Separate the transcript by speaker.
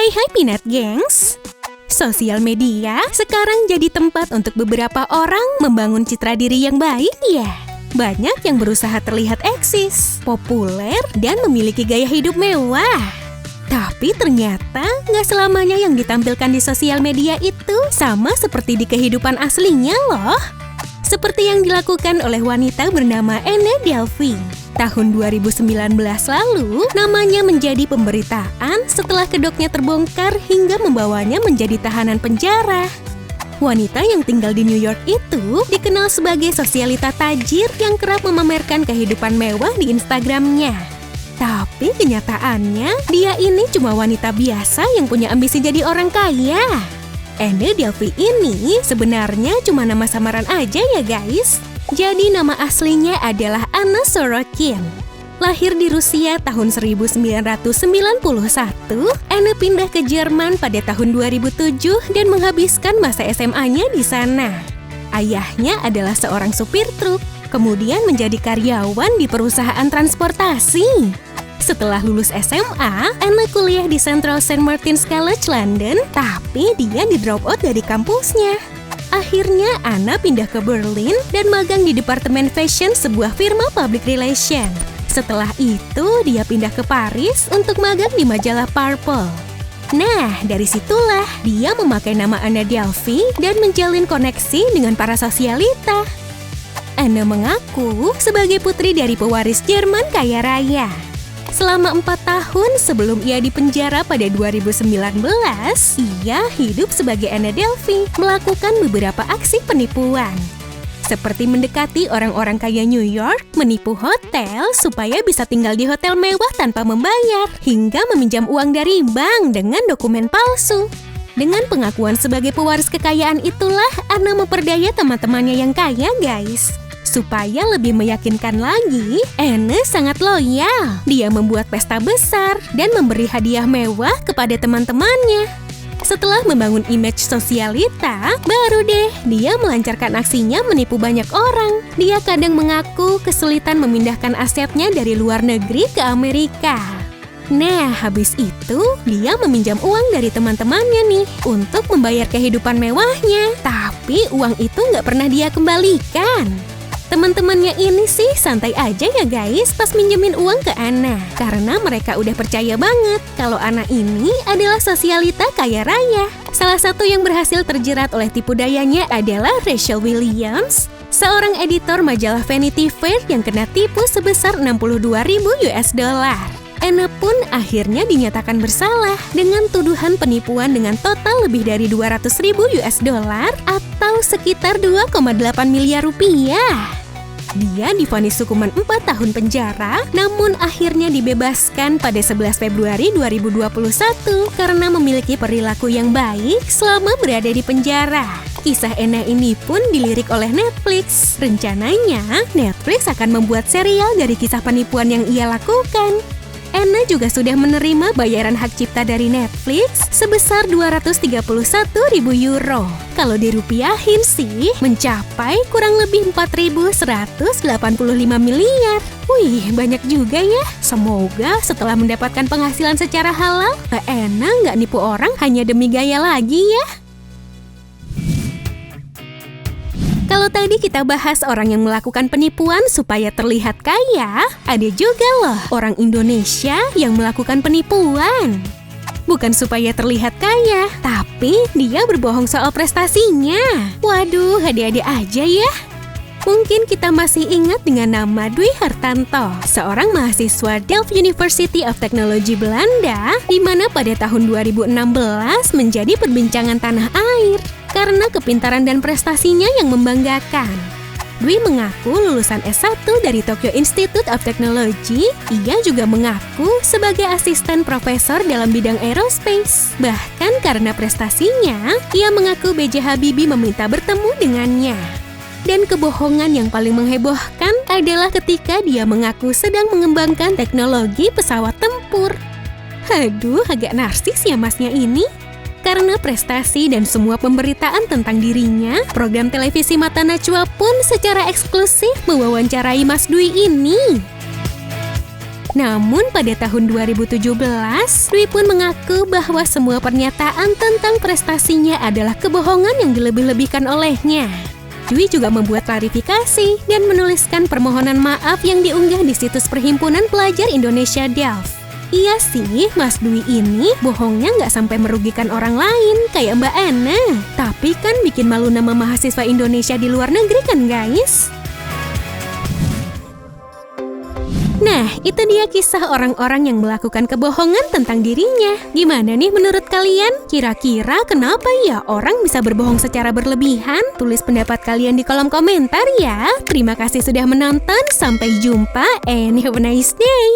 Speaker 1: Hai Peanut Gengs! Sosial media sekarang jadi tempat untuk beberapa orang membangun citra diri yang baik ya. Banyak yang berusaha terlihat eksis, populer, dan memiliki gaya hidup mewah. Tapi ternyata nggak selamanya yang ditampilkan di sosial media itu sama seperti di kehidupan aslinya loh. Seperti yang dilakukan oleh wanita bernama Anna Delvey. Tahun 2019 lalu, namanya menjadi pemberitaan setelah kedoknya terbongkar hingga membawanya menjadi tahanan penjara. Wanita yang tinggal di New York itu dikenal sebagai sosialita tajir yang kerap memamerkan kehidupan mewah di Instagramnya. Tapi kenyataannya, dia ini cuma wanita biasa yang punya ambisi jadi orang kaya. Anna Delvey ini sebenarnya cuma nama samaran aja ya guys. Jadi nama aslinya adalah Anna Sorokin. Lahir di Rusia tahun 1991, Anna pindah ke Jerman pada tahun 2007 dan menghabiskan masa SMA-nya di sana. Ayahnya adalah seorang supir truk, kemudian menjadi karyawan di perusahaan transportasi. Setelah lulus SMA, Anna kuliah di Central St. Martin's College London, tapi dia di-drop out dari kampusnya. Akhirnya, Anna pindah ke Berlin dan magang di Departemen Fashion sebuah firma public relation. Setelah itu, dia pindah ke Paris untuk magang di majalah Purple. Nah, dari situlah dia memakai nama Anna Delvey dan menjalin koneksi dengan para sosialita. Anna mengaku sebagai putri dari pewaris Jerman kaya raya. Selama 4 tahun sebelum ia dipenjara pada 2019, ia hidup sebagai Anna Delvey, melakukan beberapa aksi penipuan. Seperti mendekati orang-orang kaya New York, menipu hotel supaya bisa tinggal di hotel mewah tanpa membayar, hingga meminjam uang dari bank dengan dokumen palsu. Dengan pengakuan sebagai pewaris kekayaan itulah Anna memperdaya teman-temannya yang kaya guys. Supaya lebih meyakinkan lagi, Anna sangat loyal. Dia membuat pesta besar dan memberi hadiah mewah kepada teman-temannya. Setelah membangun image sosialita, baru deh dia melancarkan aksinya menipu banyak orang. Dia kadang mengaku kesulitan memindahkan asetnya dari luar negeri ke Amerika. Nah, habis itu dia meminjam uang dari teman-temannya nih untuk membayar kehidupan mewahnya. Tapi uang itu nggak pernah dia kembalikan. Teman-temannya ini sih santai aja ya guys pas minjemin uang ke Anna. Karena mereka udah percaya banget kalau Anna ini adalah sosialita kaya raya. Salah satu yang berhasil terjerat oleh tipu dayanya adalah Rachel Williams, seorang editor majalah Vanity Fair yang kena tipu sebesar $62.000. Anna pun akhirnya dinyatakan bersalah dengan tuduhan penipuan dengan total lebih dari $200.000 atau sekitar 2,8 miliar rupiah. Dia divonis hukuman 4 tahun penjara, namun akhirnya dibebaskan pada 11 Februari 2021 karena memiliki perilaku yang baik selama berada di penjara. Kisah Anna ini pun dilirik oleh Netflix. Rencananya, Netflix akan membuat serial dari kisah penipuan yang ia lakukan. Anna juga sudah menerima bayaran hak cipta dari Netflix sebesar €231.000. Kalau dirupiahin sih, mencapai kurang lebih 4.185 miliar. Wih, banyak juga ya. Semoga setelah mendapatkan penghasilan secara halal, Mbak Anna nggak nipu orang hanya demi gaya lagi ya. Kalau tadi kita bahas orang yang melakukan penipuan supaya terlihat kaya, ada juga loh orang Indonesia yang melakukan penipuan. Bukan supaya terlihat kaya, tapi dia berbohong soal prestasinya. Waduh, ada-ada aja ya. Mungkin kita masih ingat dengan nama Dwi Hartanto, seorang mahasiswa Delft University of Technology Belanda, di mana pada tahun 2016 menjadi perbincangan tanah air. Karena kepintaran dan prestasinya yang membanggakan. Dwi mengaku lulusan S1 dari Tokyo Institute of Technology. Ia juga mengaku sebagai asisten profesor dalam bidang aerospace. Bahkan karena prestasinya, ia mengaku B.J. Habibie meminta bertemu dengannya. Dan kebohongan yang paling menghebohkan adalah ketika dia mengaku sedang mengembangkan teknologi pesawat tempur. Aduh, agak narsis ya masnya ini. Karena prestasi dan semua pemberitaan tentang dirinya, program televisi Mata Najwa pun secara eksklusif mewawancarai Mas Dwi ini. Namun pada tahun 2017, Dwi pun mengaku bahwa semua pernyataan tentang prestasinya adalah kebohongan yang dilebih-lebihkan olehnya. Dwi juga membuat klarifikasi dan menuliskan permohonan maaf yang diunggah di situs Perhimpunan Pelajar Indonesia Delft. Iya sih, Mas Dwi ini bohongnya nggak sampai merugikan orang lain kayak Mbak Ana. Tapi kan bikin malu nama mahasiswa Indonesia di luar negeri kan guys? Nah, itu dia kisah orang-orang yang melakukan kebohongan tentang dirinya. Gimana nih menurut kalian? Kira-kira kenapa ya orang bisa berbohong secara berlebihan? Tulis pendapat kalian di kolom komentar ya. Terima kasih sudah menonton. Sampai jumpa and have a nice day.